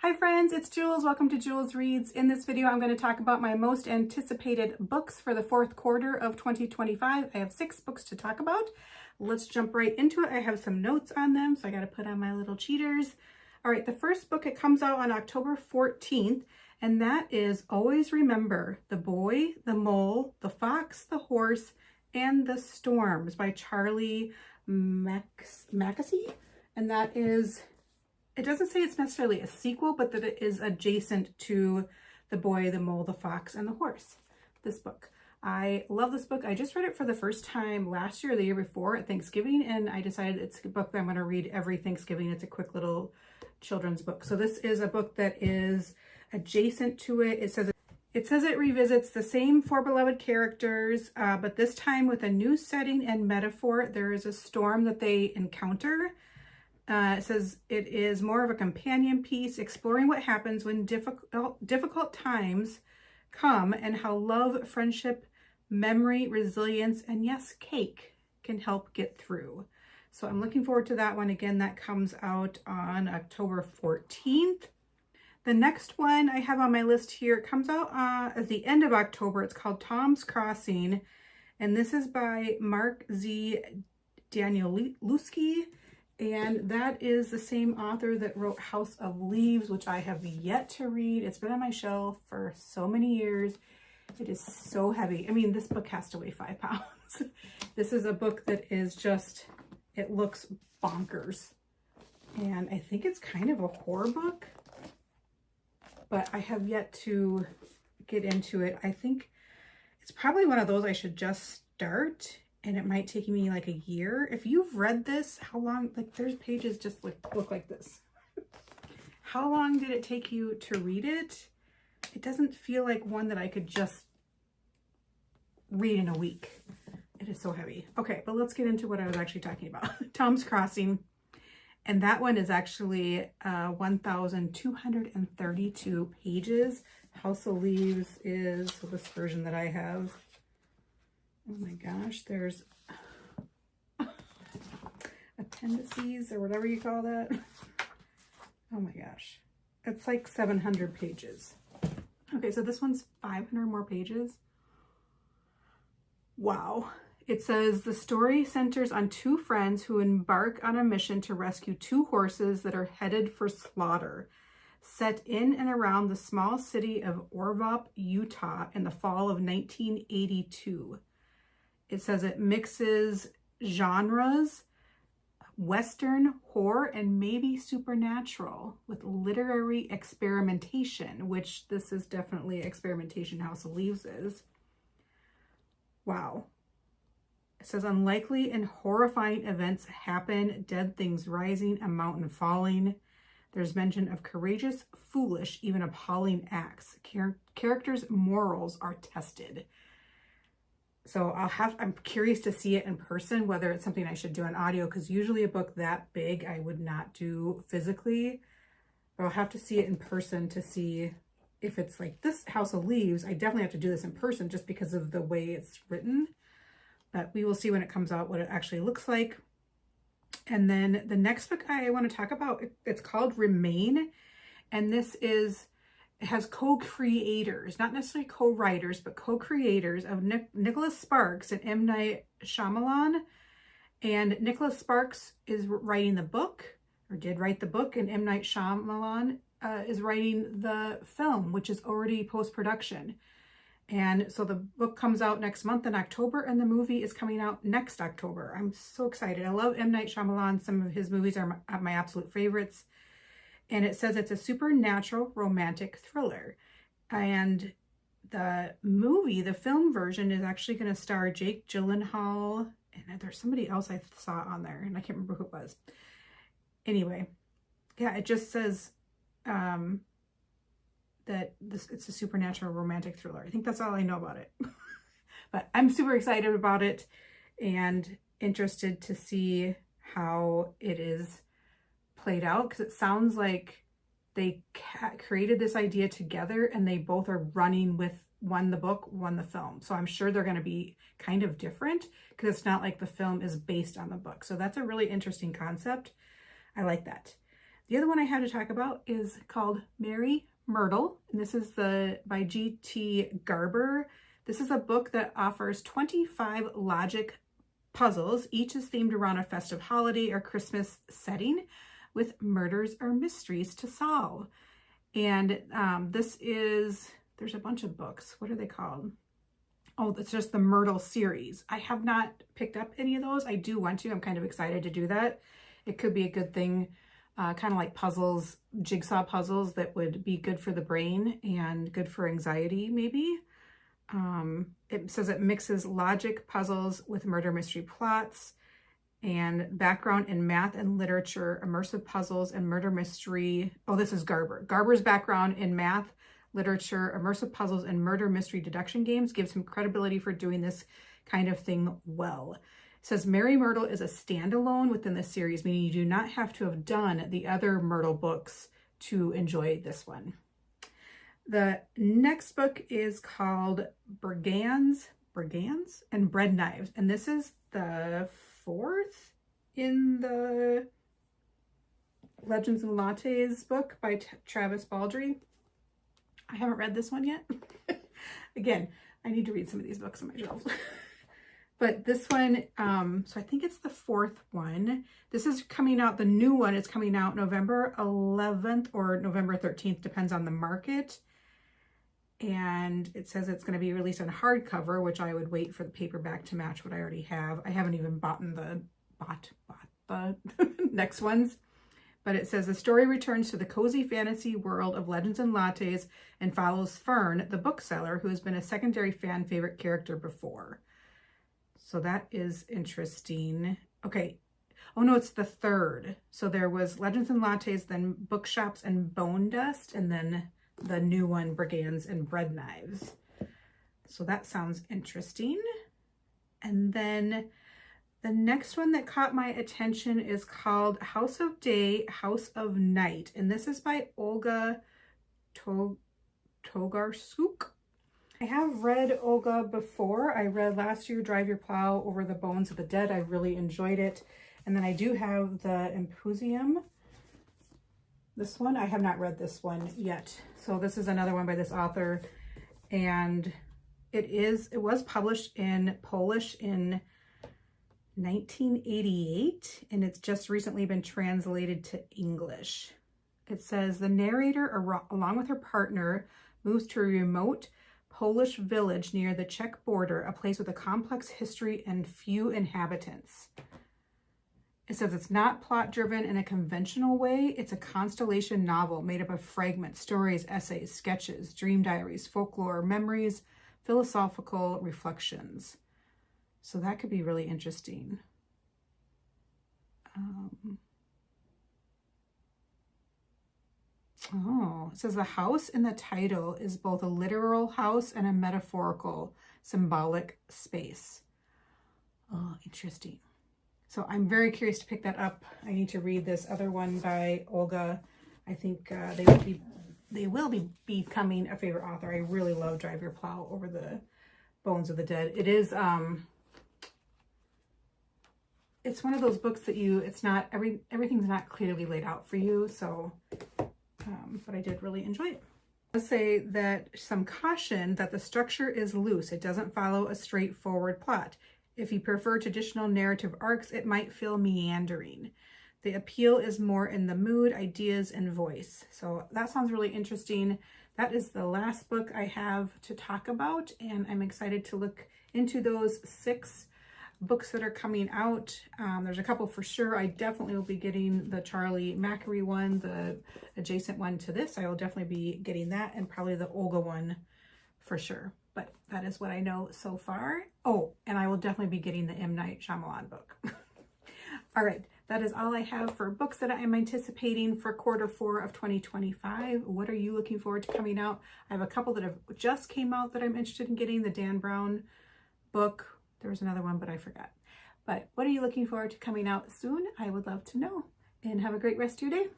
Hi friends, it's Jules. Welcome to Jules Reads. In this video, I'm going to talk about my most anticipated books for the fourth quarter of 2025. I have 6 books to talk about. Let's jump right into it. I have some notes on them, so I got to put on my little cheaters. All right, the first book, it comes out on October 14th, and that is Always Remember, The Boy, the Mole, the Fox, the Horse, and the Storms by Charlie Mackesy. And that is... It doesn't say it's necessarily a sequel, but that it is adjacent to The Boy, the Mole, the Fox, and the Horse, this book. I love this book. I just read it for the first time last year or the year before at Thanksgiving, and I decided it's a book that I'm going to read every Thanksgiving. It's a quick little children's book. So this is a book that is adjacent to it. It says it revisits the same 4 beloved characters, but this time with a new setting and metaphor. There is a storm that they encounter. It says it is more of a companion piece, exploring what happens when difficult times come and how love, friendship, memory, resilience, and yes, cake can help get through. So I'm looking forward to that one. Again, that comes out on October 14th. The next one I have on my list here, it comes out at the end of October. It's called Tom's Crossing, and this is by Mark Z. Danielewski. And that is the same author that wrote House of Leaves, which I have yet to read. It's been on my shelf for so many years. It is so heavy. I mean, this book has to weigh 5 pounds. This is a book that is just, it looks bonkers. And I think it's kind of a horror book, but I have yet to get into it. I think it's probably one of those I should just start, and it might take me like a year. If you've read this, how long, like there's pages just look like this. How long did it take you to read it? It doesn't feel like one that I could just read in a week. It is so heavy. Okay, but let's get into what I was actually talking about. Tom's Crossing. And that one is actually 1,232 pages. House of Leaves is this version that I have. Oh my gosh, there's appendices or whatever you call that. Oh my gosh, it's like 700 pages. Okay, so this one's 500 more pages. Wow. It says the story centers on 2 friends who embark on a mission to rescue 2 horses that are headed for slaughter. Set in and around the small city of Orvop, Utah in the fall of 1982. It says it mixes genres, Western, horror, and maybe supernatural with literary experimentation, which this is definitely experimentation, House of Leaves is. Wow. It says unlikely and horrifying events happen, dead things rising, a mountain falling. There's mention of courageous, foolish, even appalling acts. Characters' morals are tested. So I'm curious to see it in person, whether it's something I should do on audio, because usually a book that big I would not do physically. But I'll have to see it in person to see if it's like this House of Leaves. I definitely have to do this in person just because of the way it's written. But we will see when it comes out what it actually looks like. And then the next book I want to talk about, it's called Remain. And this is... It has co-creators, not necessarily co-writers, but co-creators of Nicholas Sparks and M. Night Shyamalan. And Nicholas Sparks is writing the book, or did write the book, and M. Night Shyamalan is writing the film, which is already post-production. And so the book comes out next month in October, and the movie is coming out next October. I'm so excited. I love M. Night Shyamalan. Some of his movies are my absolute favorites. And it says it's a supernatural romantic thriller. And the movie, the film version, is actually going to star Jake Gyllenhaal. And there's somebody else I saw on there, and I can't remember who it was. Anyway, yeah, it just says that it's a supernatural romantic thriller. I think that's all I know about it. But I'm super excited about it and interested to see how it is played out, because it sounds like they created this idea together and they both are running with one the book, one the film. So I'm sure they're going to be kind of different because it's not like the film is based on the book. So that's a really interesting concept. I like that. The other one I had to talk about is called Merry Myrtle, and this is by G.T. Garber. This is a book that offers 25 logic puzzles. Each is themed around a festive holiday or Christmas setting with murders or mysteries to solve. And there's a bunch of books. What are they called? Oh, it's just the Myrtle series. I have not picked up any of those. I do want to. I'm kind of excited to do that. It could be a good thing, kind of like puzzles, jigsaw puzzles that would be good for the brain and good for anxiety, maybe. It says it mixes logic puzzles with murder mystery plots and background in math and literature, immersive puzzles and murder mystery. Oh, this is Garber. Garber's background in math, literature, immersive puzzles, and murder mystery deduction games gives him credibility for doing this kind of thing well. It says Merry Myrtle is a standalone within the series, meaning you do not have to have done the other Myrtle books to enjoy this one. The next book is called Brigands and Bread Knives, and this is the 4th in the Legends and Lattes book by Travis Baldree. I haven't read this one yet. Again, I need to read some of these books on my shelves. But this one, so I think it's the 4th one. This is coming out, the new one is coming out November 11th or November 13th, depends on the market. And it says it's going to be released on hardcover, which I would wait for the paperback to match what I already have. I haven't even bought the next ones. But it says the story returns to the cozy fantasy world of Legends and Lattes and follows Fern, the bookseller, who has been a secondary fan favorite character before. So that is interesting. Okay. Oh no, it's the 3rd. So there was Legends and Lattes, then Bookshops and Bone Dust, and then the new one, Brigands and Bread Knives. So that sounds interesting. And then the next one that caught my attention is called House of Day, House of Night. And this is by Olga Tokarczuk. I have read Olga before. I read last year, Drive Your Plow Over the Bones of the Dead. I really enjoyed it. And then I do have the Impusium. This one, I have not read this one yet. So this is another one by this author. And it was published in Polish in 1988, and it's just recently been translated to English. It says the narrator, along with her partner, moves to a remote Polish village near the Czech border, a place with a complex history and few inhabitants. It says it's not plot-driven in a conventional way. It's a constellation novel made up of fragments, stories, essays, sketches, dream diaries, folklore, memories, philosophical reflections. So that could be really interesting. It says the house in the title is both a literal house and a metaphorical, symbolic space. Oh, interesting. So I'm very curious to pick that up. I need to read this other one by Olga. I think they will be becoming a favorite author. I really love Drive Your Plow Over the Bones of the Dead. It is, it's one of those books that it's not, everything's not clearly laid out for you. So, but I did really enjoy it. I'll say that some caution that the structure is loose. It doesn't follow a straightforward plot. If you prefer traditional narrative arcs, it might feel meandering. The appeal is more in the mood, ideas, and voice. So that sounds really interesting. That is the last book I have to talk about, and I'm excited to look into those 6 books that are coming out. There's a couple for sure. I definitely will be getting the Charlie Macri one, the adjacent one to this. I will definitely be getting that, and probably the Olga one for sure. But that is what I know so far. Oh, and I will definitely be getting the M. Night Shyamalan book. All right, that is all I have for books that I am anticipating for Q4 of 2025. What are you looking forward to coming out? I have a couple that have just came out that I'm interested in getting. The Dan Brown book. There was another one, but I forgot. But what are you looking forward to coming out soon? I would love to know. And have a great rest of your day.